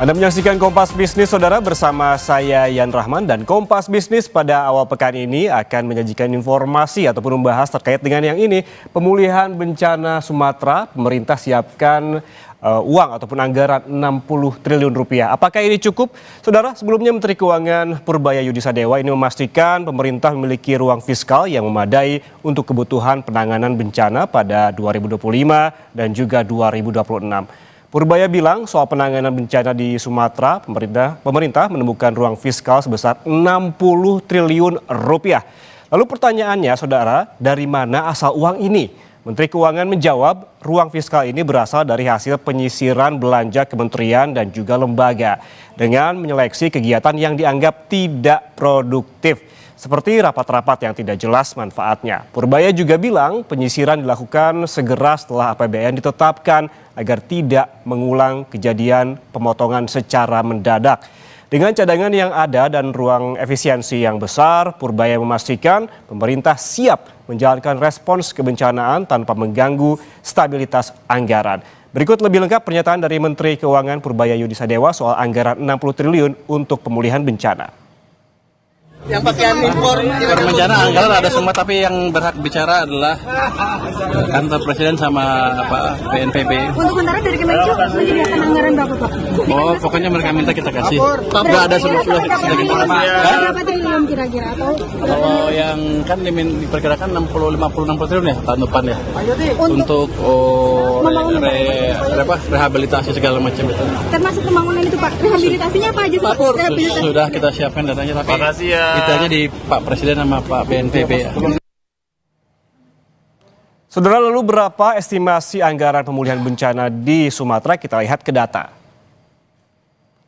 Anda menyaksikan Kompas Bisnis, Saudara, bersama saya Yan Rahman, dan Kompas Bisnis pada awal pekan ini akan menyajikan informasi ataupun membahas terkait dengan yang ini, pemulihan bencana Sumatera. Pemerintah siapkan uang ataupun anggaran 60 triliun rupiah. Apakah ini cukup? Saudara, sebelumnya Menteri Keuangan Purbaya Yudisadewa ini memastikan pemerintah memiliki ruang fiskal yang memadai untuk kebutuhan penanganan bencana pada 2025 dan juga 2026. Purbaya bilang soal penanganan bencana di Sumatera, pemerintah menemukan ruang fiskal sebesar 60 triliun rupiah. Lalu pertanyaannya, Saudara, dari mana asal uang ini? Menteri Keuangan menjawab, ruang fiskal ini berasal dari hasil penyisiran belanja kementerian dan juga lembaga dengan menyeleksi kegiatan yang dianggap tidak produktif, seperti rapat-rapat yang tidak jelas manfaatnya. Purbaya juga bilang penyisiran dilakukan segera setelah APBN ditetapkan agar tidak mengulang kejadian pemotongan secara mendadak. Dengan cadangan yang ada dan ruang efisiensi yang besar, Purbaya memastikan pemerintah siap menjalankan respons kebencanaan tanpa mengganggu stabilitas anggaran. Berikut lebih lengkap pernyataan dari Menteri Keuangan Purbaya Yudisadewa soal anggaran 60 triliun untuk pemulihan bencana. Yang pakaian impor bencana anggaran ada semua, tapi yang berhak bicara adalah kantor presiden sama BNPB. Untuk sementara dari Kemenju menyediakan anggaran berapa, Pak? Oh, pokoknya mereka minta kita kasih. Nggak ada sudah kita berapa triliun kira-kira atau? Kalau yang kan diperkirakan 60 triliun ya tahun depan ya. Untuk rehabilitasi segala macam itu. Termasuk pembangunan itu, Pak. Rehabilitasinya apa aja, Pak? Sudah kita siapkan datanya, tapi makasih ya. Ditanya di Pak Presiden sama Pak BNPB ya. Saudara, lalu berapa estimasi anggaran pemulihan bencana di Sumatera? Kita lihat ke data.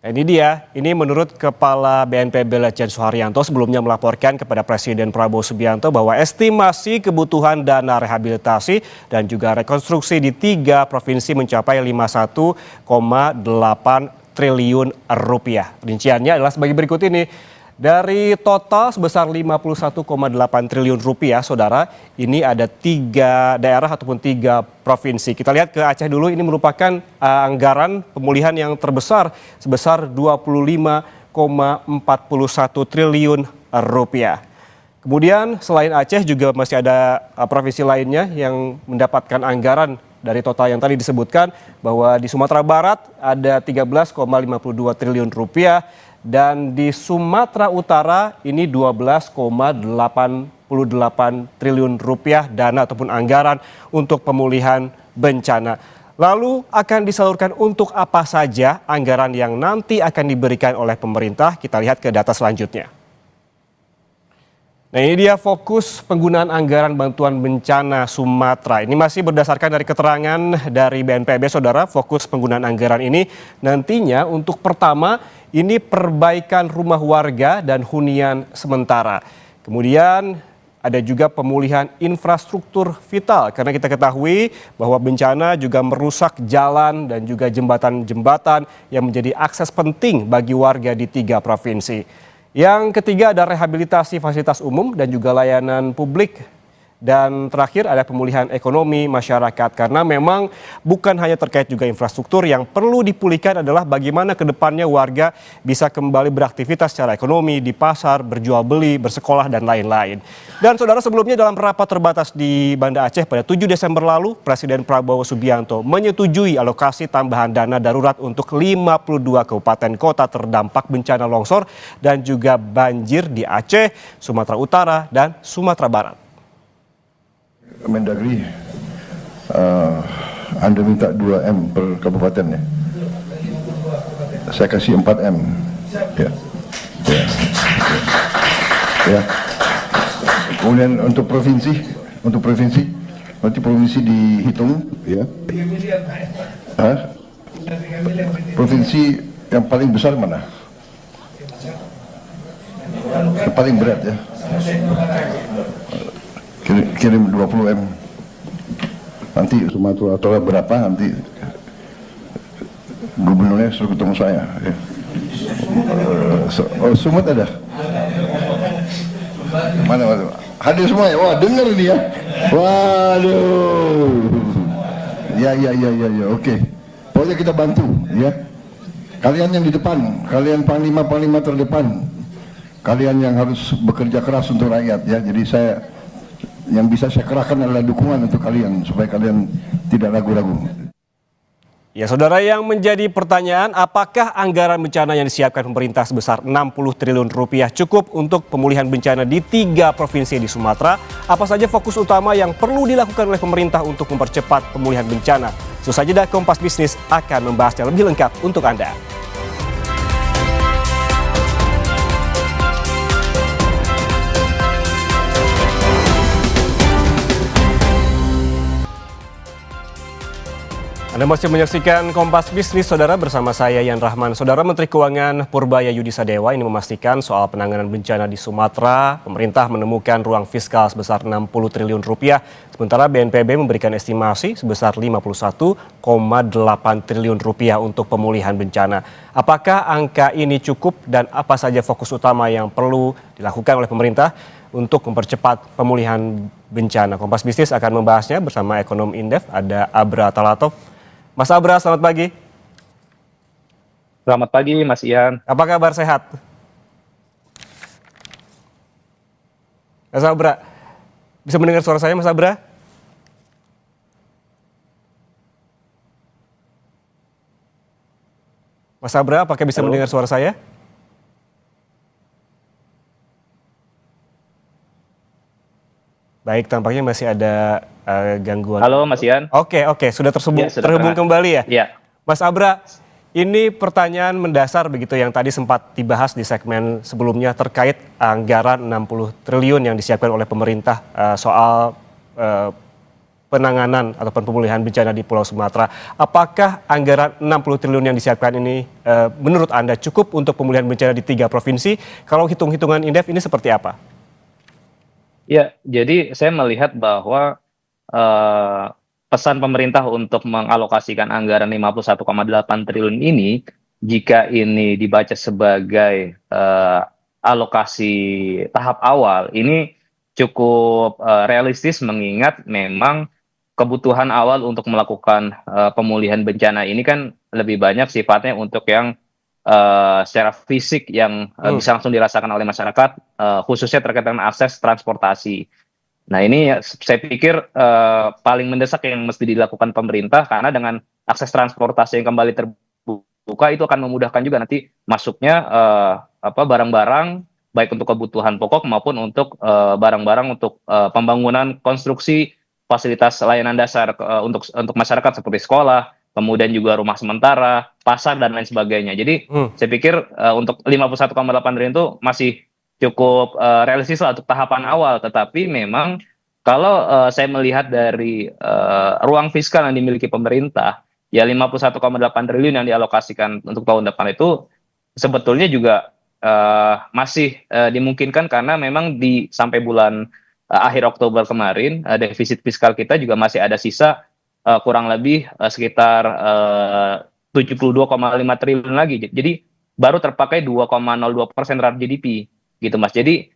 Ini dia, ini menurut Kepala BNPB Lejen Suharyanto sebelumnya melaporkan kepada Presiden Prabowo Subianto bahwa estimasi kebutuhan dana rehabilitasi dan juga rekonstruksi di 3 provinsi mencapai 51,8 triliun rupiah. Rinciannya adalah sebagai berikut ini. Dari total sebesar 51,8 triliun rupiah, Saudara, ini ada 3 daerah ataupun 3 provinsi. Kita lihat ke Aceh dulu, ini merupakan anggaran pemulihan yang terbesar sebesar 25,41 triliun rupiah. Kemudian selain Aceh juga masih ada provinsi lainnya yang mendapatkan anggaran dari total yang tadi disebutkan, bahwa di Sumatera Barat ada 13,52 triliun rupiah. Dan di Sumatera Utara ini 12,88 triliun rupiah dana ataupun anggaran untuk pemulihan bencana. Lalu akan disalurkan untuk apa saja anggaran yang nanti akan diberikan oleh pemerintah? Kita lihat ke data selanjutnya. Nah, ini dia fokus penggunaan anggaran bantuan bencana Sumatera. Ini masih berdasarkan dari keterangan dari BNPB, Saudara. Fokus penggunaan anggaran ini nantinya untuk pertama ini perbaikan rumah warga dan hunian sementara. Kemudian ada juga pemulihan infrastruktur vital, karena kita ketahui bahwa bencana juga merusak jalan dan juga jembatan-jembatan yang menjadi akses penting bagi warga di 3 provinsi. Yang ketiga ada rehabilitasi fasilitas umum dan juga layanan publik. Dan terakhir ada pemulihan ekonomi masyarakat, karena memang bukan hanya terkait juga infrastruktur, yang perlu dipulihkan adalah bagaimana ke depannya warga bisa kembali beraktivitas secara ekonomi di pasar, berjual beli, bersekolah, dan lain-lain. Dan Saudara, sebelumnya dalam rapat terbatas di Banda Aceh pada 7 Desember lalu, Presiden Prabowo Subianto menyetujui alokasi tambahan dana darurat untuk 52 kabupaten kota terdampak bencana longsor dan juga banjir di Aceh, Sumatera Utara, dan Sumatera Barat. Mendagri, Anda minta 2M per kabupaten ya. Saya kasih 4M. Ya. Kemudian untuk provinsi, nanti provinsi dihitung ya. Provinsi yang paling besar mana? Yang paling berat ya. Kirim 20M. Nanti Sumatera Utara berapa, nanti gubernurnya suruh ketemu saya ya. Sumut ada? Mana? Hadir semua ya? Wah, dengar dia. Waduh. Ya, oke. Pokoknya kita bantu ya. Kalian yang di depan, kalian panglima-panglima terdepan, kalian yang harus bekerja keras untuk rakyat ya. Jadi yang bisa saya kerahkan adalah dukungan untuk kalian supaya kalian tidak ragu-ragu. Ya, saudara, yang menjadi pertanyaan, apakah anggaran bencana yang disiapkan pemerintah sebesar 60 triliun rupiah cukup untuk pemulihan bencana di 3 provinsi di Sumatera? Apa saja fokus utama yang perlu dilakukan oleh pemerintah untuk mempercepat pemulihan bencana? Sesaat jeda, Kompas Bisnis akan membahasnya lebih lengkap untuk Anda. Anda masih menyaksikan Kompas Bisnis, saudara, bersama saya Yan Rahman. Saudara, Menteri Keuangan Purbaya Yudisadewa ini memastikan soal penanganan bencana di Sumatera, pemerintah menemukan ruang fiskal sebesar 60 triliun rupiah, sementara BNPB memberikan estimasi sebesar 51,8 triliun rupiah untuk pemulihan bencana. Apakah angka ini cukup dan apa saja fokus utama yang perlu dilakukan oleh pemerintah untuk mempercepat pemulihan bencana? Kompas Bisnis akan membahasnya bersama ekonom Indef, ada Abra Talatov. Mas Abra, selamat pagi. Selamat pagi, Mas Ian. Apa kabar, sehat? Mas Abra, bisa mendengar suara saya, Mas Abra? Mas Abra, apakah bisa Halo. mendengar suara saya? Baik, tampaknya masih ada gangguan. Halo, Mas Ian. Oke, sudah Ya, sudah terhubung kembali ya? Ya. Mas Abra, ini pertanyaan mendasar begitu yang tadi sempat dibahas di segmen sebelumnya terkait anggaran 60 triliun yang disiapkan oleh pemerintah soal penanganan ataupun pemulihan bencana di Pulau Sumatera. Apakah anggaran 60 triliun yang disiapkan ini menurut Anda cukup untuk pemulihan bencana di 3 provinsi? Kalau hitung-hitungan Indef ini seperti apa? Ya, jadi saya melihat bahwa pesan pemerintah untuk mengalokasikan anggaran 51,8 triliun ini, jika ini dibaca sebagai alokasi tahap awal, ini cukup realistis mengingat memang kebutuhan awal untuk melakukan pemulihan bencana ini kan lebih banyak sifatnya untuk yang secara fisik yang bisa langsung dirasakan oleh masyarakat, khususnya terkait dengan akses transportasi. Nah, ini saya pikir paling mendesak yang mesti dilakukan pemerintah, karena dengan akses transportasi yang kembali terbuka itu akan memudahkan juga nanti masuknya barang-barang baik untuk kebutuhan pokok maupun untuk barang-barang untuk pembangunan konstruksi fasilitas layanan dasar untuk masyarakat seperti sekolah, kemudian juga rumah sementara, pasar, dan lain sebagainya. Jadi saya pikir untuk 51,8 triliun itu masih cukup realistis lah untuk tahapan awal. Tetapi memang kalau saya melihat dari ruang fiskal yang dimiliki pemerintah, ya 51,8 triliun yang dialokasikan untuk tahun depan itu sebetulnya juga masih dimungkinkan, karena memang sampai bulan akhir Oktober kemarin defisit fiskal kita juga masih ada sisa kurang lebih sekitar 72,5 triliun lagi. Jadi baru terpakai 2,02% terhadap GDP, gitu Mas. Jadi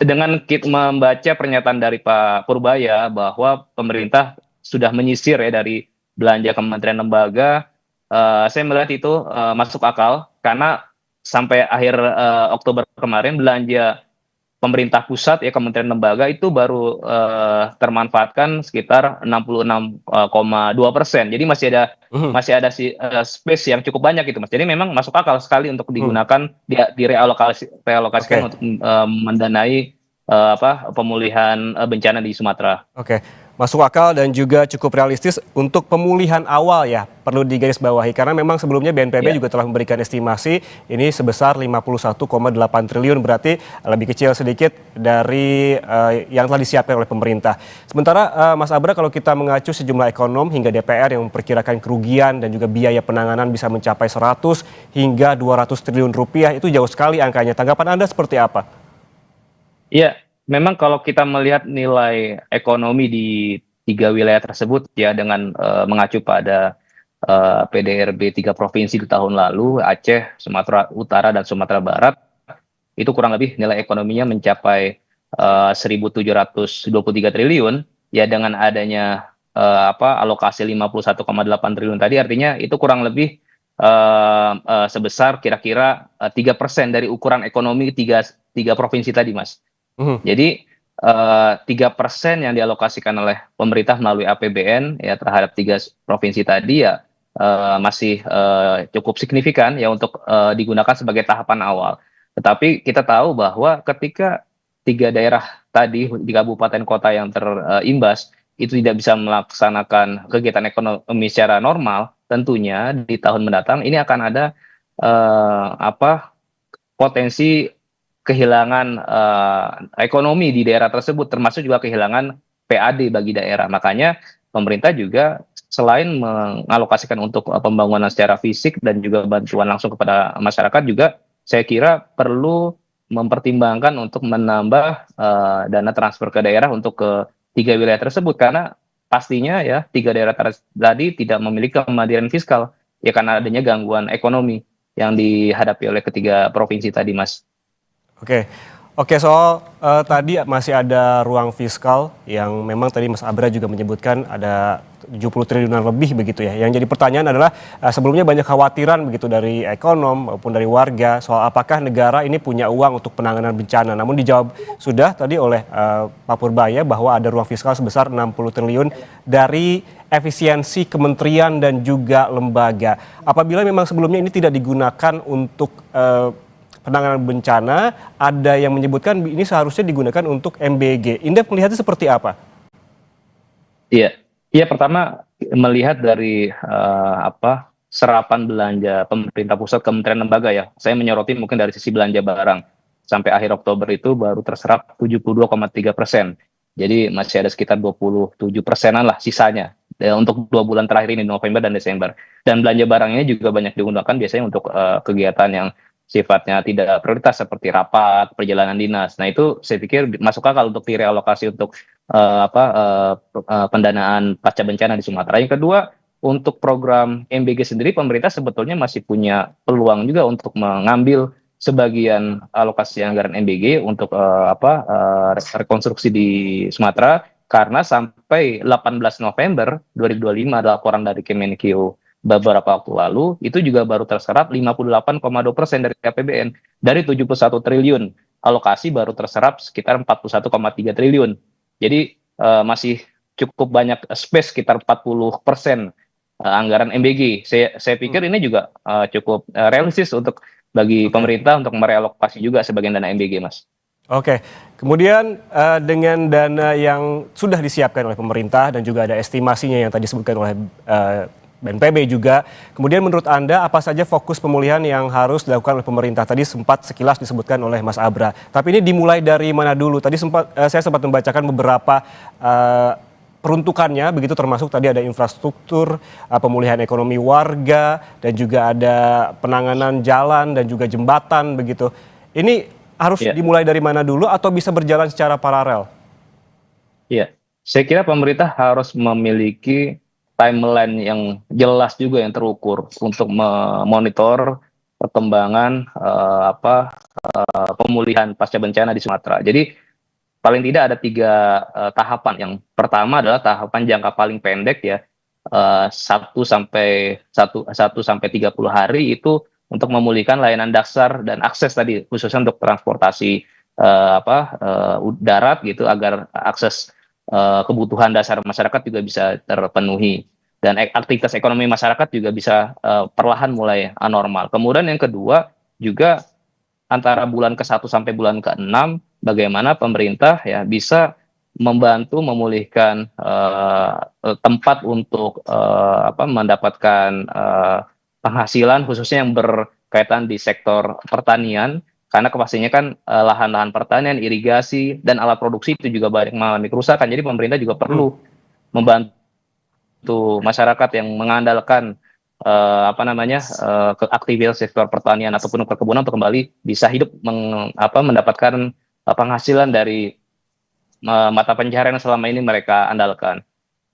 dengan kita membaca pernyataan dari Pak Purbaya bahwa pemerintah sudah menyisir ya dari belanja kementerian lembaga, saya melihat itu masuk akal, karena sampai akhir Oktober kemarin belanja pemerintah pusat ya kementerian lembaga itu baru termanfaatkan sekitar 66,2%. Jadi masih ada space yang cukup banyak itu Mas. Jadi memang masuk akal sekali untuk digunakan realokasikan untuk mendanai pemulihan bencana di Sumatera. Oke, masuk akal dan juga cukup realistis untuk pemulihan awal ya, perlu digarisbawahi karena memang sebelumnya BNPB juga telah memberikan estimasi ini sebesar 51,8 triliun, berarti lebih kecil sedikit dari yang telah disiapkan oleh pemerintah. Sementara Mas Abra, kalau kita mengacu sejumlah ekonom hingga DPR yang memperkirakan kerugian dan juga biaya penanganan bisa mencapai 100 hingga 200 triliun rupiah, itu jauh sekali angkanya. Tanggapan Anda seperti apa? Iya, memang kalau kita melihat nilai ekonomi di 3 wilayah tersebut ya, dengan mengacu pada PDRB 3 provinsi di tahun lalu, Aceh, Sumatera Utara, dan Sumatera Barat, itu kurang lebih nilai ekonominya mencapai 1.723 triliun. Ya, dengan adanya alokasi 51,8 triliun tadi, artinya itu kurang lebih sebesar kira-kira 3% dari ukuran ekonomi tiga provinsi tadi, Mas. Mhm. Jadi 3% yang dialokasikan oleh pemerintah melalui APBN ya terhadap tiga provinsi tadi ya masih cukup signifikan ya untuk digunakan sebagai tahapan awal. Tetapi kita tahu bahwa ketika tiga daerah tadi di kabupaten kota yang terimbas itu tidak bisa melaksanakan kegiatan ekonomi secara normal, tentunya di tahun mendatang ini akan ada potensi kehilangan ekonomi di daerah tersebut, termasuk juga kehilangan PAD bagi daerah. Makanya pemerintah juga selain mengalokasikan untuk pembangunan secara fisik dan juga bantuan langsung kepada masyarakat juga saya kira perlu mempertimbangkan untuk menambah dana transfer ke daerah untuk ke tiga wilayah tersebut karena pastinya ya tiga daerah tadi tidak memiliki kemandirian fiskal ya karena adanya gangguan ekonomi yang dihadapi oleh ketiga provinsi tadi, Mas. Oke, oke soal tadi masih ada ruang fiskal yang memang tadi Mas Abra juga menyebutkan ada 70 triliunan lebih begitu ya. Yang jadi pertanyaan adalah sebelumnya banyak khawatiran begitu dari ekonom maupun dari warga soal apakah negara ini punya uang untuk penanganan bencana. Namun dijawab sudah tadi oleh Pak Purbaya bahwa ada ruang fiskal sebesar 60 triliun dari efisiensi kementerian dan juga lembaga. Apabila memang sebelumnya ini tidak digunakan untuk penanganan bencana, ada yang menyebutkan ini seharusnya digunakan untuk MBG. Indef melihatnya seperti apa? Iya, iya pertama melihat dari serapan belanja pemerintah pusat kementerian lembaga ya. Saya menyoroti mungkin dari sisi belanja barang sampai akhir Oktober itu baru terserap 72,3%. Jadi masih ada sekitar 27%-an lah sisanya untuk 2 bulan terakhir ini November dan Desember. Dan belanja barangnya juga banyak digunakan biasanya untuk kegiatan yang sifatnya tidak prioritas seperti rapat, perjalanan dinas. Nah itu saya pikir masuk akal untuk direalokasi untuk pendanaan pasca bencana di Sumatera. Yang kedua, untuk program MBG sendiri pemerintah sebetulnya masih punya peluang juga untuk mengambil sebagian alokasi anggaran MBG untuk rekonstruksi di Sumatera karena sampai 18 November 2025 ada laporan dari Kemenkeu beberapa waktu lalu itu juga baru terserap 58,2% dari APBN dari 71 triliun alokasi baru terserap sekitar 41,3 triliun. Jadi masih cukup banyak space sekitar 40% anggaran MBG. Saya pikir ini juga cukup realistis untuk bagi pemerintah untuk merealokasi juga sebagian dana MBG, Mas. Oke, kemudian dengan dana yang sudah disiapkan oleh pemerintah dan juga ada estimasinya yang tadi disebutkan oleh BNPB juga. Kemudian menurut Anda apa saja fokus pemulihan yang harus dilakukan oleh pemerintah? Tadi sempat sekilas disebutkan oleh Mas Abra. Tapi ini dimulai dari mana dulu? Tadi saya sempat membacakan beberapa peruntukannya, begitu termasuk tadi ada infrastruktur, pemulihan ekonomi warga, dan juga ada penanganan jalan dan juga jembatan begitu. Ini harus dimulai dari mana dulu atau bisa berjalan secara paralel? Iya, saya kira pemerintah harus memiliki timeline yang jelas juga yang terukur untuk memonitor perkembangan pemulihan pasca bencana di Sumatera. Jadi paling tidak ada 3 tahapan. Yang pertama adalah tahapan jangka paling pendek ya, 1 sampai 30 hari itu untuk memulihkan layanan dasar dan akses tadi khususnya untuk transportasi darat gitu agar akses kebutuhan dasar masyarakat juga bisa terpenuhi dan aktivitas ekonomi masyarakat juga bisa perlahan mulai anormal. Kemudian yang kedua juga antara bulan ke-1 sampai bulan ke-6 bagaimana pemerintah ya bisa membantu memulihkan tempat untuk mendapatkan penghasilan khususnya yang berkaitan di sektor pertanian karena pastinya kan lahan-lahan pertanian, irigasi dan alat produksi itu juga banyak mengalami kerusakan. Jadi pemerintah juga perlu membantu masyarakat yang mengandalkan aktivitas sektor pertanian ataupun perkebunan untuk kembali bisa hidup mendapatkan penghasilan dari mata pencaharian yang selama ini mereka andalkan.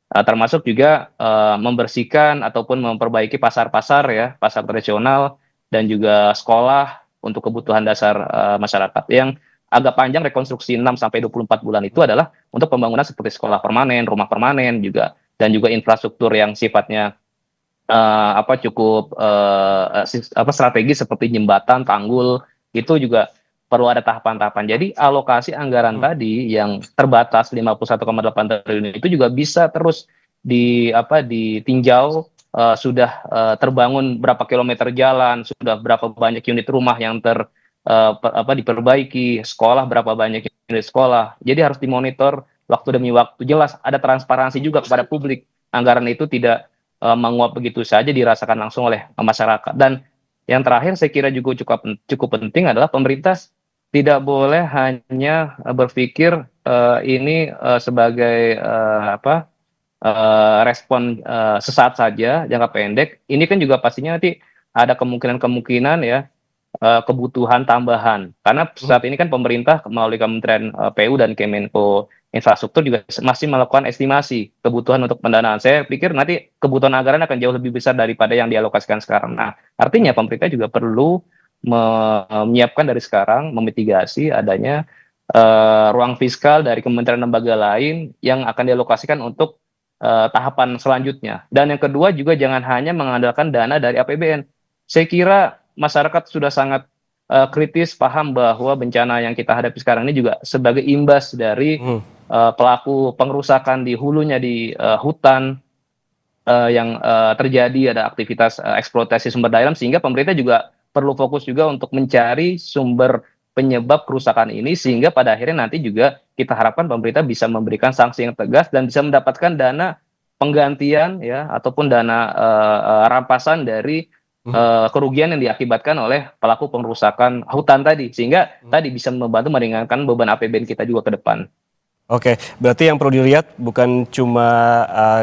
Termasuk juga membersihkan ataupun memperbaiki pasar-pasar ya, pasar tradisional dan juga sekolah untuk kebutuhan dasar masyarakat. Yang agak panjang rekonstruksi 6 sampai 24 bulan itu adalah untuk pembangunan seperti sekolah permanen, rumah permanen juga dan juga infrastruktur yang sifatnya cukup strategis seperti jembatan, tanggul, itu juga perlu ada tahapan-tahapan. Jadi alokasi anggaran tadi yang terbatas 51,8 triliun itu juga bisa terus ditinjau, sudah terbangun berapa kilometer jalan, sudah berapa banyak unit rumah yang diperbaiki, sekolah berapa banyak unit sekolah. Jadi harus dimonitor waktu demi waktu, jelas ada transparansi juga kepada publik. Anggaran itu tidak menguap begitu saja dirasakan langsung oleh masyarakat. Dan yang terakhir saya kira juga cukup penting adalah pemerintah tidak boleh hanya berpikir ini sebagai respon sesaat saja, jangka pendek. Ini kan juga pastinya nanti ada kemungkinan ya, kebutuhan tambahan. Karena saat ini kan pemerintah melalui Kementerian PU dan Kemenko Infrastruktur juga masih melakukan estimasi kebutuhan untuk pendanaan. Saya pikir nanti kebutuhan anggaran akan jauh lebih besar daripada yang dialokasikan sekarang. Nah, artinya pemerintah juga perlu menyiapkan dari sekarang, memitigasi adanya ruang fiskal dari kementerian lembaga lain yang akan dialokasikan untuk tahapan selanjutnya. Dan yang kedua juga jangan hanya mengandalkan dana dari APBN. Saya kira masyarakat sudah sangat kritis paham bahwa bencana yang kita hadapi sekarang ini juga sebagai imbas dari pelaku pengerusakan di hulunya di hutan yang terjadi, ada aktivitas eksploitasi sumber daya alam, sehingga pemerintah juga perlu fokus juga untuk mencari sumber penyebab kerusakan ini, sehingga pada akhirnya nanti juga kita harapkan pemerintah bisa memberikan sanksi yang tegas dan bisa mendapatkan dana penggantian ya, ataupun dana rampasan dari kerugian yang diakibatkan oleh pelaku pengerusakan hutan tadi, sehingga tadi bisa membantu meringankan beban APBN kita juga ke depan. Oke, berarti yang perlu dilihat bukan cuma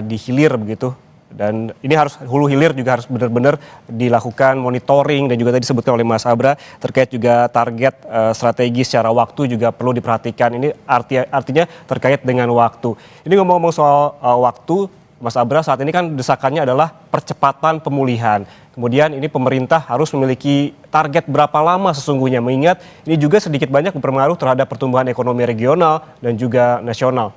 di hilir begitu, dan ini harus hulu hilir juga harus benar-benar dilakukan monitoring, dan juga tadi disebutkan oleh Mas Abra terkait juga target strategi secara waktu juga perlu diperhatikan. Ini artinya terkait dengan waktu. Ini ngomong-ngomong soal waktu, Mas Abra, saat ini kan desakannya adalah percepatan pemulihan. Kemudian ini pemerintah harus memiliki target berapa lama sesungguhnya, mengingat ini juga sedikit banyak berpengaruh terhadap pertumbuhan ekonomi regional dan juga nasional.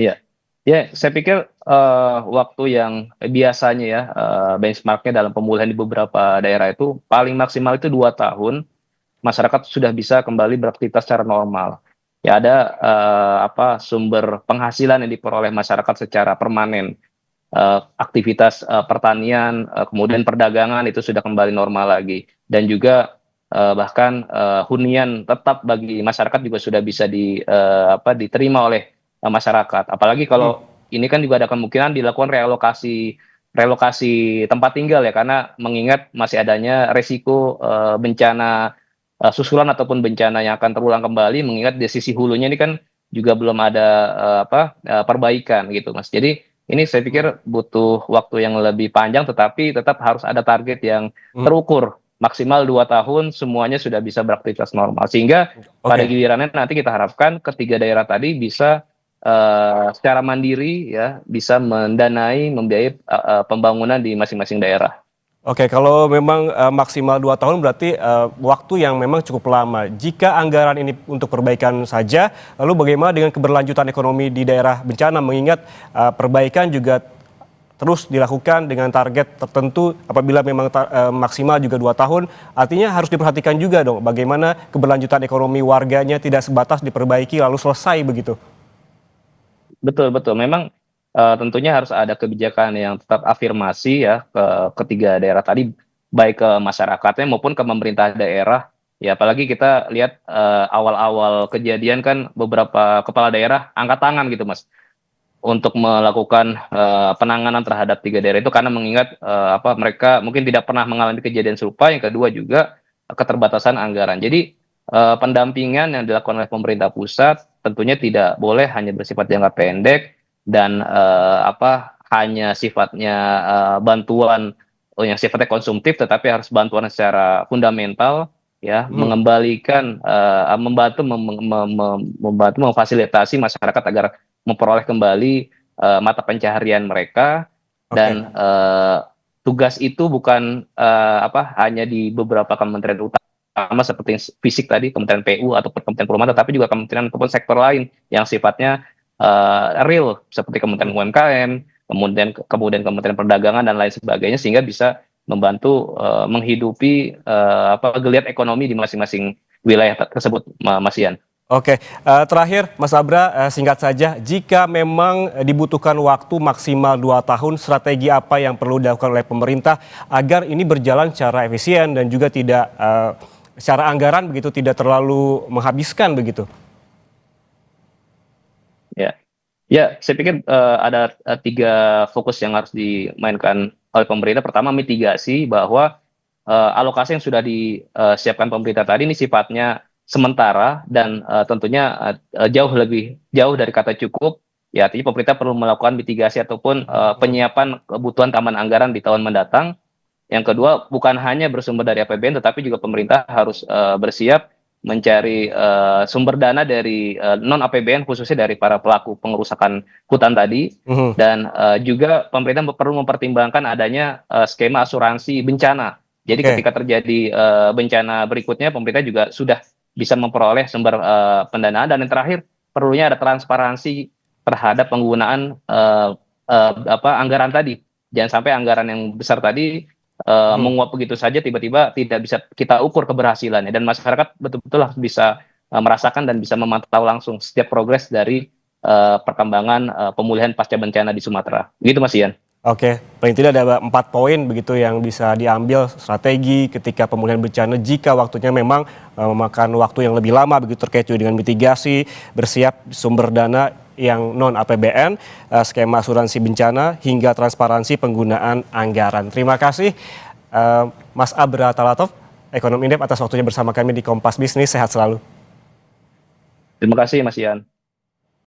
Iya, ya saya pikir waktu yang biasanya ya benchmarknya dalam pemulihan di beberapa daerah itu paling maksimal itu 2 tahun, masyarakat sudah bisa kembali beraktivitas secara normal. Ya ada sumber penghasilan yang diperoleh masyarakat secara permanen. Aktivitas pertanian, kemudian perdagangan itu sudah kembali normal lagi, dan juga bahkan hunian tetap bagi masyarakat juga sudah bisa diterima oleh masyarakat. Apalagi kalau ini kan juga ada kemungkinan dilakukan relokasi tempat tinggal ya, karena mengingat masih adanya resiko bencana susulan ataupun bencana yang akan terulang kembali, mengingat di sisi hulunya ini kan juga belum ada perbaikan gitu, Mas. Jadi ini saya pikir butuh waktu yang lebih panjang, tetapi tetap harus ada target yang terukur. Maksimal 2 tahun semuanya sudah bisa beraktivitas normal. Sehingga pada gilirannya nanti kita harapkan ketiga daerah tadi bisa secara mandiri ya, bisa membiayai pembangunan di masing-masing daerah. Oke, kalau memang maksimal 2 tahun berarti waktu yang memang cukup lama. Jika anggaran ini untuk perbaikan saja, lalu bagaimana dengan keberlanjutan ekonomi di daerah bencana, mengingat perbaikan juga terus dilakukan dengan target tertentu, apabila memang maksimal juga 2 tahun, artinya harus diperhatikan juga dong bagaimana keberlanjutan ekonomi warganya tidak sebatas diperbaiki lalu selesai begitu. Betul, memang tentunya harus ada kebijakan yang tetap afirmasi ya ke ketiga daerah tadi, baik ke masyarakatnya maupun ke pemerintah daerah. Ya apalagi kita lihat awal-awal kejadian kan beberapa kepala daerah angkat tangan gitu, Mas, untuk melakukan penanganan terhadap 3 daerah itu, karena mengingat mereka mungkin tidak pernah mengalami kejadian serupa. Yang kedua juga keterbatasan anggaran. Jadi pendampingan yang dilakukan oleh pemerintah pusat tentunya tidak boleh hanya bersifat jangka pendek dan hanya sifatnya bantuan yang sifatnya konsumtif, tetapi harus bantuan secara fundamental ya, mengembalikan membantu memfasilitasi masyarakat agar memperoleh kembali mata pencaharian mereka. Dan tugas itu bukan hanya di beberapa kementerian utama seperti fisik tadi, Kementerian PU atau Kementerian Perumahan, tetapi juga kementerian ataupun sektor lain yang sifatnya real seperti Kementerian UMKM, kemudian Kementerian Perdagangan dan lain sebagainya, sehingga bisa membantu menghidupi geliat ekonomi di masing-masing wilayah tersebut, Mas Ian. Oke, terakhir Mas Abra, singkat saja, jika memang dibutuhkan waktu maksimal 2 tahun, strategi apa yang perlu dilakukan oleh pemerintah agar ini berjalan secara efisien dan juga tidak secara anggaran begitu tidak terlalu menghabiskan begitu? Ya, saya pikir ada 3 fokus yang harus dimainkan oleh pemerintah. Pertama, mitigasi, bahwa alokasi yang sudah disiapkan pemerintah tadi ini sifatnya sementara dan tentunya jauh dari kata cukup. Ya, artinya pemerintah perlu melakukan mitigasi ataupun penyiapan kebutuhan tambahan anggaran di tahun mendatang. Yang kedua, bukan hanya bersumber dari APBN, tetapi juga pemerintah harus bersiap mencari sumber dana dari non APBN, khususnya dari para pelaku pengerusakan hutan tadi. Dan juga pemerintah perlu mempertimbangkan adanya skema asuransi bencana. Jadi ketika terjadi bencana berikutnya, pemerintah juga sudah bisa memperoleh sumber pendanaan. Dan yang terakhir, perlunya ada transparansi terhadap penggunaan anggaran tadi. Jangan sampai anggaran yang besar tadi menguap begitu saja, tiba-tiba tidak bisa kita ukur keberhasilannya, dan masyarakat betul-betul harus bisa merasakan dan bisa memantau langsung setiap progres dari perkembangan pemulihan pasca bencana di Sumatera. Begitu, Mas Ian. Oke, paling tidak ada 4 poin begitu yang bisa diambil strategi ketika pemulihan bencana jika waktunya memang memakan waktu yang lebih lama begitu, terkait juga dengan mitigasi, bersiap sumber dana yang non APBN, skema asuransi bencana, hingga transparansi penggunaan anggaran. Terima kasih Mas Abra Talatov, Ekonom Indef, atas waktunya bersama kami di Kompas Bisnis. Sehat selalu. Terima kasih, Mas Ian.